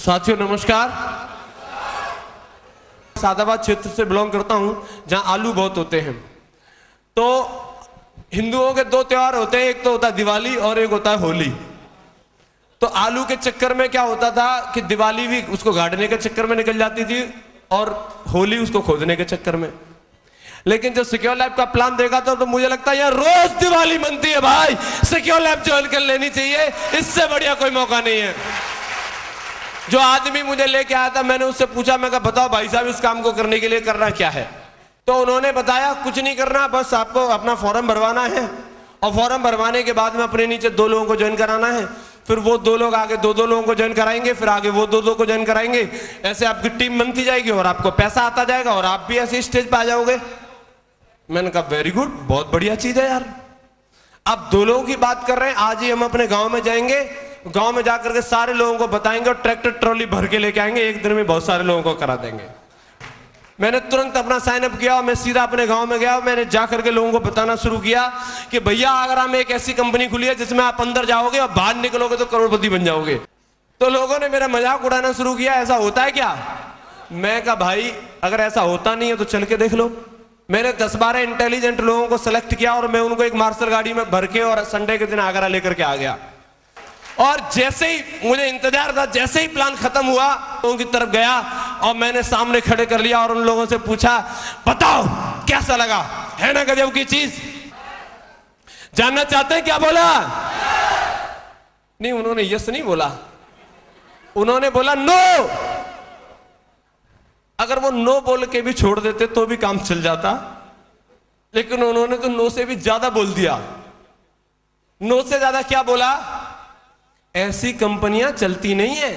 साथियों नमस्कार। सादाबाद क्षेत्र से बिलोंग करता हूं जहां आलू बहुत होते हैं। तो हिंदुओं के दो त्योहार होते हैं, एक तो होता है दिवाली और एक होता है होली। तो आलू के चक्कर में क्या होता था कि दिवाली भी उसको गाड़ने के चक्कर में निकल जाती थी और होली उसको खोदने के चक्कर में। लेकिन जब सिक्योर लैब का प्लान देखा तो मुझे लगता है यार रोज दिवाली मनती है भाई, सिक्योर लैब ज्वाइन कर लेनी चाहिए, इससे बढ़िया कोई मौका नहीं है। जो आदमी मुझे लेके आया था मैंने उससे पूछा, मैं कहा बताओ भाई साहब इस काम को करने के लिए करना क्या है। तो उन्होंने बताया कुछ नहीं करना, बस आपको अपना फॉर्म भरवाना है और फॉर्म भरवाने के बाद में अपने नीचे 2 लोगों को ज्वाइन कराना है, फिर वो 2 लोग आगे 2 लोगों को ज्वाइन कराएंगे, फिर आगे वो 2 को ज्वाइन कराएंगे। ऐसे आपकी टीम बनती जाएगी और आपको पैसा आता जाएगा और आप भी ऐसे स्टेज पे आ जाओगे। मैंने कहा वेरी गुड, बहुत बढ़िया चीज है यार। अब 2 लोगों की बात कर रहे हैं, आज ही हम अपने गांव में जाएंगे, गांव में जाकर के सारे लोगों को बताएंगे और ट्रैक्टर ट्रॉली भर के लेके आएंगे, एक दिन में बहुत सारे लोगों को करा देंगे। मैंने तुरंत अपना साइन अप किया और मैं सीधा अपने गांव में गया। मैंने जाकर के लोगों को बताना शुरू किया कि भैया अगर हम एक ऐसी कंपनी खुली है जिसमें आप अंदर जाओगे और बाहर निकलोगे तो करोड़पति बन जाओगे। तो लोगों ने मेरा मजाक उड़ाना शुरू किया, ऐसा होता है क्या? मैं कहा भाई अगर ऐसा होता नहीं है तो चल के देख लो। मैंने 10-12 इंटेलिजेंट लोगों को सेलेक्ट किया और मैं उनको एक मार्शल गाड़ी में भर के और संडे के दिन आगरा लेकर के आ गया। और जैसे ही मुझे इंतजार था, जैसे ही प्लान खत्म हुआ उनकी तरफ गया और मैंने सामने खड़े कर लिया और उन लोगों से पूछा बताओ कैसा लगा, है ना गजब की चीज? जानना चाहते हैं क्या बोला? नहीं, उन्होंने यस नहीं बोला, उन्होंने बोला नो। अगर वो नो बोल के भी छोड़ देते तो भी काम चल जाता, लेकिन उन्होंने तो नो से भी ज्यादा बोल दिया। नो से ज्यादा क्या बोला? ऐसी कंपनियां चलती नहीं है।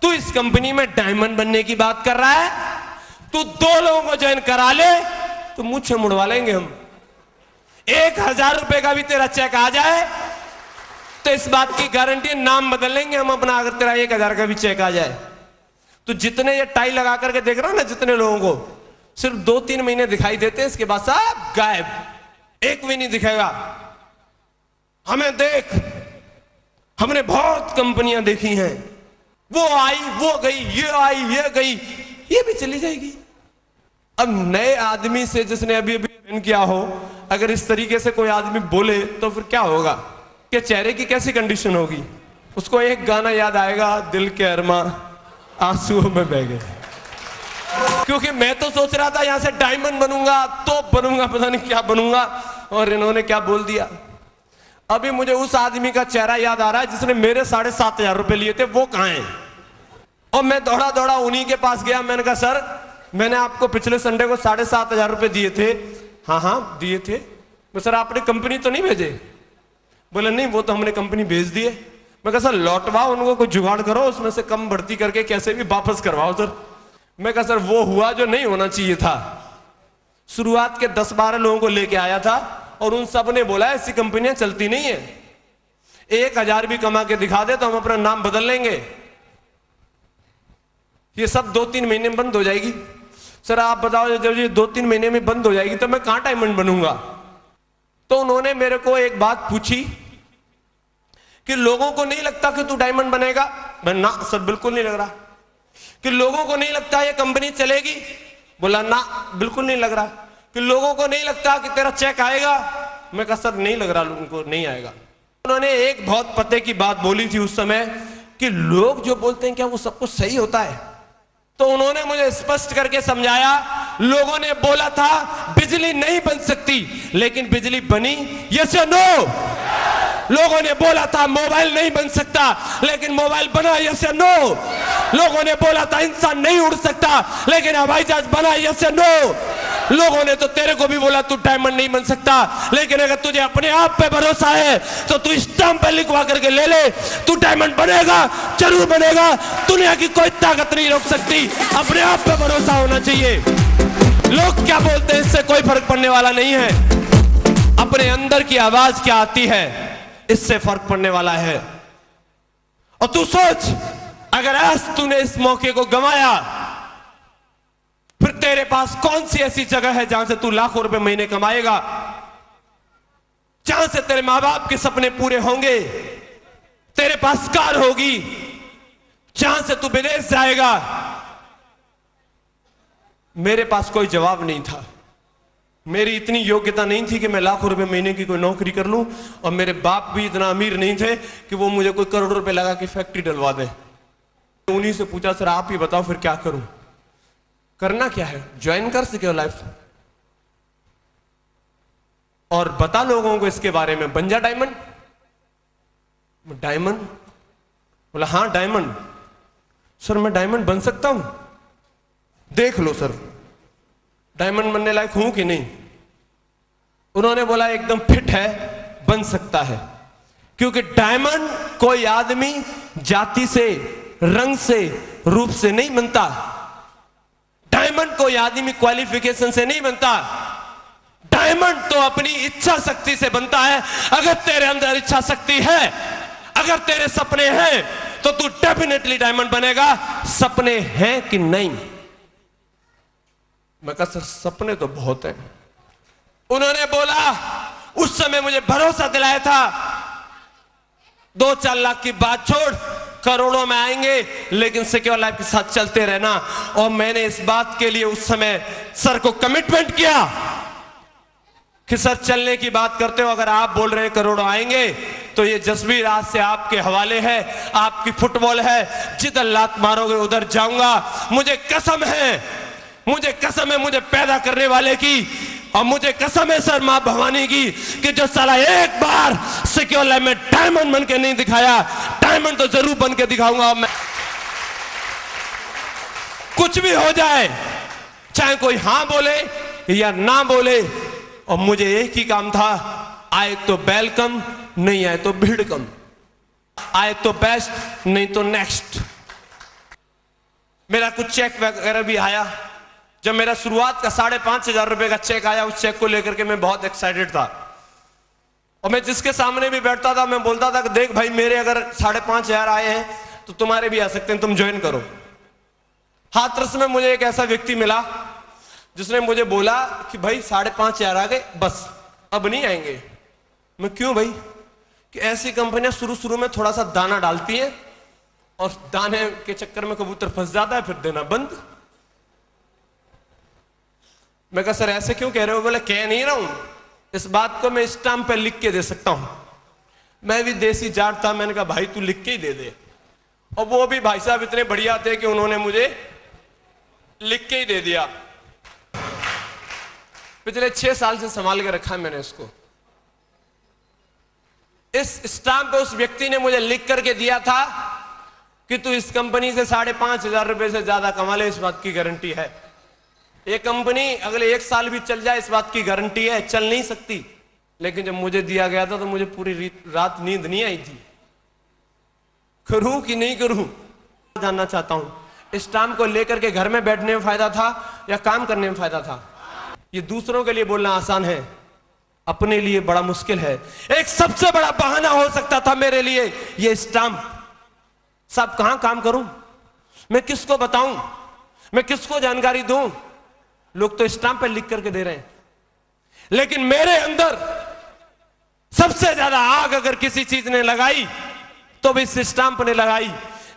तू इस कंपनी में डायमंड बनने की बात कर रहा है, तू 2 लोगों को ज्वाइन करा ले तो मुझसे मुड़वा लेंगे हम। 1000 रुपए का भी तेरा चेक आ जाए तो इस बात की गारंटी, नाम बदल लेंगे हम अपना, अगर तेरा 1000 का भी चेक आ जाए। तो जितने ये टाई लगा करके देख रहा ना, जितने लोगों को सिर्फ 2-3 महीने दिखाई देते हैं, इसके बाद सब गायब, एक भी नहीं दिखेगा। हमें देख, हमने बहुत कंपनियां देखी हैं, वो आई वो गई, ये आई ये गई, ये भी चली जाएगी। अब नए आदमी से जिसने अभी अभी ज्वाइन किया हो, अगर इस तरीके से कोई आदमी बोले तो फिर क्या होगा? कि चेहरे की कैसी कंडीशन होगी? उसको एक गाना याद आएगा, दिल के अरमा आंसुओं में बह गए। क्योंकि मैं तो सोच रहा था यहां से डायमंड बनूंगा, तोप बनूंगा, पता नहीं क्या बनूंगा, और इन्होंने क्या बोल दिया। अभी मुझे उस आदमी का चेहरा याद आ रहा है जिसने मेरे 7,500 रुपए लिए थे, वो कहां है? और मैं दौड़ा दौड़ा उन्हीं के पास गया। मैंने कहा सर मैंने आपको पिछले संडे को 7,500 रुपए दिए थे। हाँ दिए थे। मैं सर आपने कंपनी तो नहीं भेजे? बोले नहीं, वो तो हमने कंपनी भेज दिए। मैं कहा सर लौटवाओ उनको, कोई जुगाड़ करो, उसमें से कम बढ़ती करके कैसे भी वापस करवाओ सर। मैं कहा सर वो हुआ जो नहीं होना चाहिए था। शुरुआत के 10-12 लोगों को लेके आया था और उन सब ने बोला ऐसी कंपनियां चलती नहीं है, 1000 भी कमा के दिखा दे तो हम अपना नाम बदल लेंगे, ये सब 2-3 महीने में बंद हो जाएगी। सर आप बताओ जब ये 2-3 महीने में बंद हो जाएगी तो मैं कहां डायमंड बनूंगा? तो उन्होंने मेरे को एक बात पूछी कि लोगों को नहीं लगता कि तू डायमंड बनेगा? मैं ना सर बिल्कुल नहीं लग रहा। कि लोगों को नहीं लगता ये कंपनी चलेगी? बोला ना बिल्कुल नहीं लग रहा। कि लोगों को नहीं लगता कि तेरा चेक आएगा? मैं कहा सर नहीं लग रहा, लोगों को नहीं आएगा। उन्होंने एक बहुत पते की बात बोली थी उस समय कि लोग जो बोलते हैं क्या वो सब कुछ सही होता है? तो उन्होंने मुझे स्पष्ट करके समझाया, लोगों ने बोला था बिजली नहीं बन सकती, लेकिन बिजली बनी, यस या नो? लोगों ने बोला था मोबाइल नहीं बन सकता, लेकिन मोबाइल बना, यस या नो? लोगों ने बोला था इंसान नहीं उड़ सकता, लेकिन हवाई जहाज बना, यस या नो? लोगों ने तो तेरे को भी बोला तू डायमंड नहीं बन सकता, लेकिन अगर तुझे अपने आप पे भरोसा है तो तू स्टैंप पे लिखवा करके ले ले, तू डायमंड बनेगा, जरूर बनेगा। दुनिया की कोई ताकत नहीं रोक सकती, अपने आप पे भरोसा होना चाहिए। लोग क्या बोलते हैं इससे कोई फर्क पड़ने वाला नहीं है, अपने अंदर की आवाज क्या आती है इससे फर्क पड़ने वाला है। और तू सोच, अगर आज तूने इस मौके को गंवाया, फिर तेरे पास कौन सी ऐसी जगह है जहां से तू लाखों रुपए महीने कमाएगा, जहां से तेरे मां बाप के सपने पूरे होंगे, तेरे तेरे पास कार होगी, जहां से तू विदेश जाएगा। मेरे पास कोई जवाब नहीं था। मेरी इतनी योग्यता नहीं थी कि मैं लाखों रुपए महीने की कोई नौकरी कर लूं, और मेरे बाप भी इतना अमीर नहीं थे कि वो मुझे कोई करोड़ रुपए लगा के फैक्ट्री डलवा दे। उन्हीं से पूछा, सर आप ही बताओ फिर क्या करूं, करना क्या है? ज्वाइन कर सिक्योर लाइफ और बता लोगों को इसके बारे में, बन जा डायमंड। डायमंड? बोला हाँ डायमंड। सर मैं डायमंड बन सकता हूं? देख लो सर डायमंड बनने लायक हूं कि नहीं। उन्होंने बोला एकदम फिट है, बन सकता है, क्योंकि डायमंड कोई आदमी जाति से, रंग से, रूप से नहीं बनता। डायमंड कोई आदमी क्वालिफिकेशन से नहीं बनता। डायमंड तो अपनी इच्छा शक्ति से बनता है। अगर तेरे अंदर इच्छा शक्ति है, अगर तेरे सपने हैं, तो तू डेफिनेटली डायमंड बनेगा। सपने हैं कि नहीं? मैं कहा सर सपने तो बहुत हैं। उन्होंने बोला, उस समय मुझे भरोसा दिलाया था 2-4 लाख की बात छोड़, करोड़ों में आएंगे, लेकिन सिक्योर लाइफ के साथ चलते रहना। और मैंने इस बात के लिए उस समय सर को कमिटमेंट किया कि सर चलने की बात करते हो, अगर आप बोल रहे हैं करोड़ों आएंगे, तो ये जसवीर आज से आपके हवाले है, आपकी फुटबॉल है, जिधर लात मारोगे उधर जाऊंगा। मुझे कसम है, मुझे कसम है मुझे पैदा करने वाले की, और मुझे कसम है सर मां भवानी की, कि जो साला एक बार सिक्योर लाइफ में डायमंड बन के नहीं दिखाया, डायमंड तो जरूर बन के दिखाऊंगा। मैं कुछ भी हो जाए, चाहे कोई हां बोले या ना बोले, और मुझे एक ही काम था, आए तो वेलकम, नहीं आए तो भीड़ कम, आए तो बेस्ट, नहीं तो नेक्स्ट। मेरा कुछ चेक वगैरह भी आया। जब मेरा शुरुआत का 5,500 रुपए का चेक आया, उस चेक को लेकर के मैं बहुत एक्साइटेड था, और मैं जिसके सामने भी बैठता था मैं बोलता था कि देख भाई, मेरे अगर 5,500 आए हैं तो तुम्हारे भी आ सकते हैं, तुम ज्वाइन करो। हाथरस में मुझे एक ऐसा व्यक्ति मिला जिसने मुझे बोला कि भाई 5,500 आ गए, बस अब नहीं आएंगे। मैं क्यों भाई? कि ऐसी कंपनियां शुरू में थोड़ा सा दाना डालती हैं, और दाने के चक्कर में कबूतर फंस जाता है, फिर देना बंद। मैं कहा सर ऐसे क्यों कह रहे हो? बोले कह नहीं रहा हूं, इस बात को मैं स्टाम्प पे लिख के दे सकता हूं। मैं भी देसी जाट था, मैंने कहा भाई तू लिख के ही दे दे। और वो भी भाई साहब इतने बढ़िया थे कि उन्होंने मुझे लिख के ही दे दिया। पिछले 6 साल से संभाल के रखा है मैंने इसको। इस स्टाम्प पे उस व्यक्ति ने मुझे लिख करके दिया था कि तू इस कंपनी से 5,500 रुपए से ज्यादा कमा ले, इस बात की गारंटी है। ये कंपनी अगले 1 साल भी चल जाए, इस बात की गारंटी है, चल नहीं सकती। लेकिन जब मुझे दिया गया था तो मुझे पूरी रात नींद नहीं आई थी। करूं कि नहीं करूं जानना चाहता हूं। स्टाम्प को लेकर के घर में बैठने में फायदा था या काम करने में फायदा था? ये दूसरों के लिए बोलना आसान है, अपने लिए बड़ा मुश्किल है। एक सबसे बड़ा बहाना हो सकता था मेरे लिए ये स्टाम्प। सब कहां काम करूं, मैं किसको बताऊं, मैं किसको जानकारी दूं? लोग तो स्टाम्प पे लिख करके दे रहे हैं, लेकिन मेरे अंदर सबसे ज्यादा आग अगर किसी चीज ने लगाई तो भी इस स्टाम्प ने लगाई।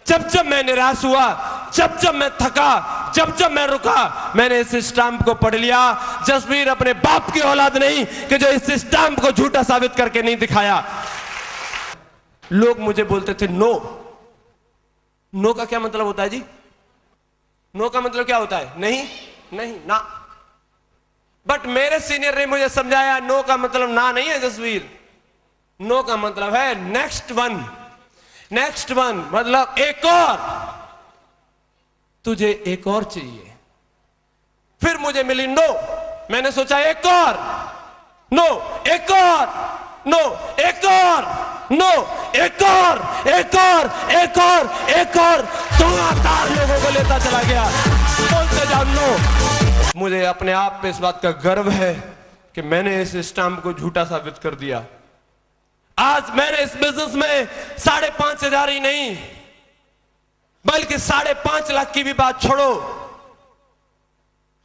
जब जब मैं निराश हुआ, जब जब मैं थका, जब जब मैं रुका, मैंने इस स्टाम्प को पढ़ लिया। जसवीर अपने बाप की औलाद नहीं कि जो इस स्टाम्प को झूठा साबित करके नहीं दिखाया। लोग मुझे बोलते थे नो। नो का क्या मतलब होता है जी? नो का मतलब क्या होता है? नहीं, नहीं, ना। बट मेरे सीनियर ने मुझे समझाया नो का मतलब ना नहीं है जसवीर, नो का मतलब है नेक्स्ट वन। नेक्स्ट वन मतलब एक और, तुझे एक और चाहिए। फिर मुझे मिली नो, मैंने सोचा एक और, नो, एक और, नो, एक और, नो, एक और, एक और, एक और, एक और, लगातार लोगों को लेता चला गया, बोलते जाओ नो। मुझे अपने आप पे इस बात का गर्व है कि मैंने इस स्टाम्प को झूठा साबित कर दिया। आज मैंने इस बिजनेस में 5,500 ही नहीं बल्कि 5.5 लाख की भी बात छोड़ो,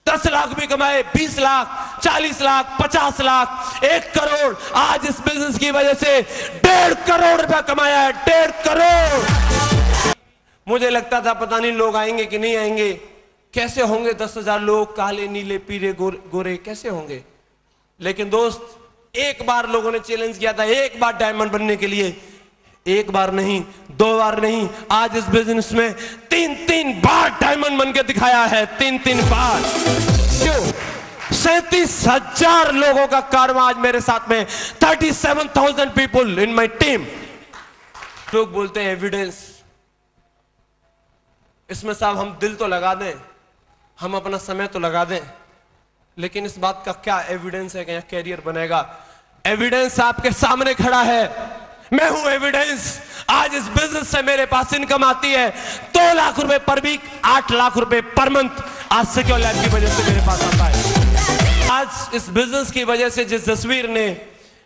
10 लाख भी कमाए, 20 लाख, 40 लाख, 50 लाख, 1 करोड़। आज इस बिजनेस की वजह से 1.5 करोड़ रुपया कमाया है, 1.5 करोड़। मुझे लगता था पता नहीं लोग आएंगे कि नहीं आएंगे, कैसे होंगे 10,000 लोग, काले नीले पीले गोरे कैसे होंगे। लेकिन दोस्त, एक बार लोगों ने चैलेंज किया था, एक बार डायमंड बनने के लिए, एक बार नहीं, 2 बार नहीं, आज इस बिजनेस में 3-3 बार डायमंड बन के दिखाया है, 3-3 बार। क्यों? 37,000 लोगों का कारवां आज मेरे साथ में, 37,000 पीपल इन माई टीम। लोग बोलते हैं एविडेंस, इसमें साहब हम दिल तो लगा दें, हम अपना समय तो लगा दें, लेकिन इस बात का क्या एविडेंस है कि यहां कैरियर बनेगा। एविडेंस आपके सामने खड़ा है, मैं हूं एविडेंस। आज इस बिजनेस से मेरे पास इनकम आती है 2 लाख रुपए पर वीक, 8 लाख रुपए पर मंथ। आज सिक्योर लाइफ की वजह से मेरे पास आता है। आज इस बिजनेस की वजह से जिस जसवीर ने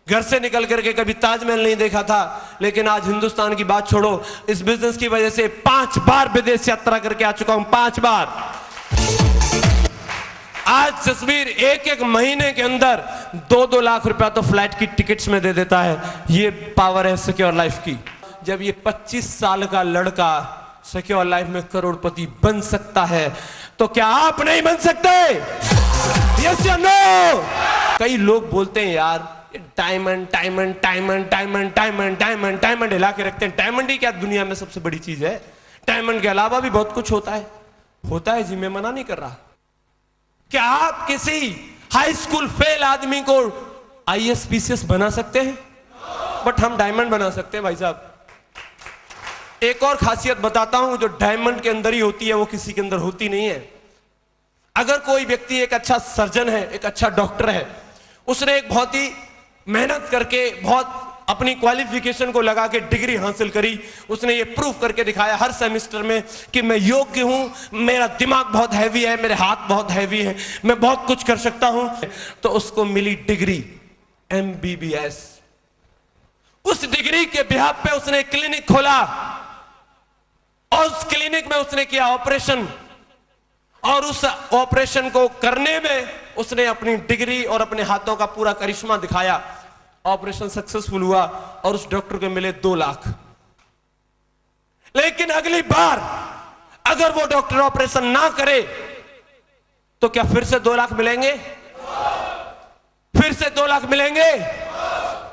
घर से निकल करके कभी ताजमहल नहीं देखा था, लेकिन आज हिंदुस्तान की बात छोड़ो, इस बिजनेस की वजह से 5 बार विदेश यात्रा करके आ चुका हूं, 5 बार। आज जसवीर एक महीने के अंदर 2-2 लाख रुपया तो फ्लाइट की टिकट्स में दे देता है। ये पावर है सिक्योर लाइफ की। जब ये 25 साल का लड़का सिक्योर लाइफ में करोड़पति बन सकता है, तो क्या आप नहीं बन सकते? यस या नो? कई लोग बोलते हैं यार diamond diamond diamond diamond diamond diamond diamond हिला के रखते हैं। डायमंड ही क्या दुनिया में सबसे बड़ी चीज है? डायमंड के अलावा भी बहुत कुछ होता है जी, मैं मना नहीं कर रहा। क्या आप किसी हाई स्कूल फेल आदमी को आईएएस पीसीएस बना सकते हैं? बट हम डायमंड बना सकते हैं भाई साहब। एक और खासियत बताता हूं, जो डायमंड के अंदर ही होती है वो किसी के अंदर होती नहीं है। अगर कोई व्यक्ति एक अच्छा सर्जन है, एक अच्छा डॉक्टर है, उसने एक बहुत ही मेहनत करके बहुत अपनी क्वालिफिकेशन को लगा के डिग्री हासिल करी, उसने ये प्रूव करके दिखाया हर सेमेस्टर में कि मैं योग्य हूं, मेरा दिमाग बहुत हैवी है, मेरे हाथ बहुत हैवी हैं, मैं बहुत कुछ कर सकता हूं, तो उसको मिली डिग्री MBBS। उस डिग्री के बिहाफ पे उसने क्लिनिक खोला और उस क्लिनिक में उसने किया ऑपरेशन, और उस ऑपरेशन को करने में उसने अपनी डिग्री और अपने हाथों का पूरा करिश्मा दिखाया। ऑपरेशन सक्सेसफुल हुआ और उस डॉक्टर को मिले 2 लाख। लेकिन अगली बार अगर वो डॉक्टर ऑपरेशन ना करे तो क्या फिर से 2 लाख मिलेंगे? फिर से 2 लाख मिलेंगे?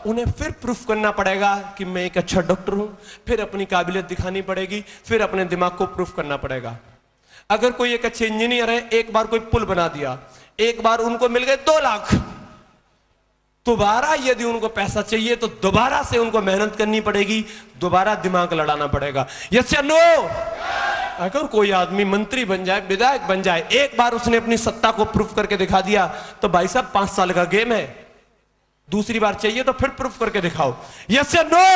उन्हें फिर प्रूफ करना पड़ेगा कि मैं एक अच्छा डॉक्टर हूं, फिर अपनी काबिलियत दिखानी पड़ेगी, फिर अपने दिमाग को प्रूफ करना पड़ेगा। अगर कोई एक अच्छे इंजीनियर है, एक बार कोई पुल बना दिया, एक बार उनको मिल गए 2 लाख, दोबारा यदि उनको पैसा चाहिए तो दोबारा से उनको मेहनत करनी पड़ेगी, दोबारा दिमाग लड़ाना पड़ेगा। यस या नो? अगर कोई आदमी मंत्री बन जाए, विधायक बन जाए, एक बार उसने अपनी सत्ता को प्रूफ करके दिखा दिया, तो भाई साहब 5 साल का गेम है। दूसरी बार चाहिए तो फिर प्रूफ करके दिखाओ। यस या नो?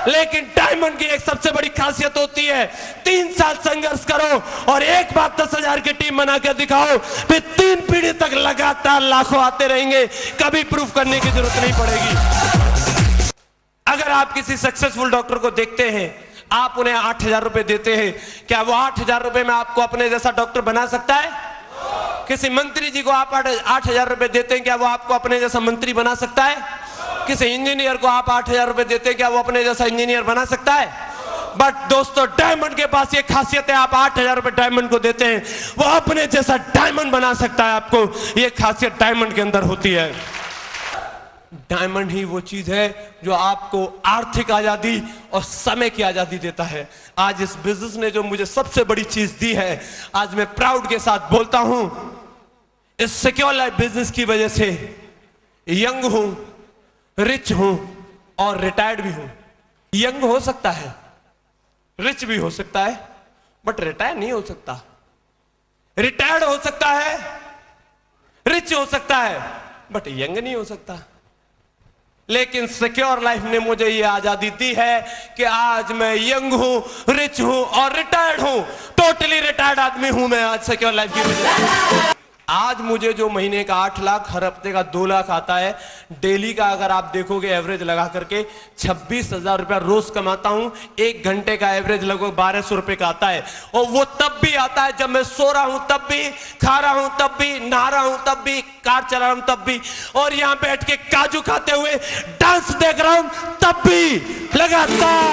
लेकिन डायमंड की एक सबसे बड़ी खासियत होती है, 3 साल संघर्ष करो और एक बार 10,000 की टीम बना के दिखाओ, फिर 3 पीढ़ी तक लगातार लाखों आते रहेंगे, कभी प्रूफ करने की जरूरत नहीं पड़ेगी। अगर आप किसी सक्सेसफुल डॉक्टर को देखते हैं, आप उन्हें 8,000 रुपए देते हैं, क्या वो 8,000 रुपए में आपको अपने जैसा डॉक्टर बना सकता है? किसी मंत्री जी को आप 8,000 रुपए देते हैं, क्या वो आपको अपने जैसा मंत्री बना सकता है? किसी इंजीनियर को आप 8,000 रुपए देते हैं, क्या वो अपने जैसा इंजीनियर बना सकता है? बट दोस्तों, डायमंड के पास ये खासियत है, आप 8,000 रुपए डायमंड को देते हैं, वो अपने जैसा डायमंड बना सकता है आपको। ये खासियत डायमंड के अंदर होती है। डायमंड ही वो चीज है जो आपको आर्थिक आजादी और समय की आजादी देता है। आज इस बिजनेस ने जो मुझे सबसे बड़ी चीज दी है, आज मैं प्राउड के साथ बोलता हूं, इस सिक्योर लाइफ बिजनेस की वजह से यंग हूं, रिच हूं और रिटायर्ड भी हूं। यंग हो सकता है, रिच भी हो सकता है, बट रिटायर नहीं हो सकता। रिटायर्ड हो सकता है, रिच हो सकता है, बट यंग नहीं हो सकता। लेकिन सिक्योर लाइफ ने मुझे ये आजादी दी है कि आज मैं यंग हूं, रिच हूं और रिटायर्ड हूं। टोटली रिटायर्ड आदमी हूं मैं आज सिक्योर लाइफ की वजह से। आज मुझे जो महीने का 8 लाख, हर हफ्ते का 2 लाख आता है, डेली का अगर आप देखोगे एवरेज लगा करके 26,000 रुपया रोज कमाता हूं। 1 घंटे का एवरेज लगभग 1200 रुपए का आता है, और वो तब भी आता है जब मैं सो रहा हूं, तब भी खा रहा हूं, तब भी नहा रहा हूं, तब भी कार चला रहा हूं, तब भी, और यहां बैठ के काजू खाते हुए डांस देख रहा हूं, तब भी लगातार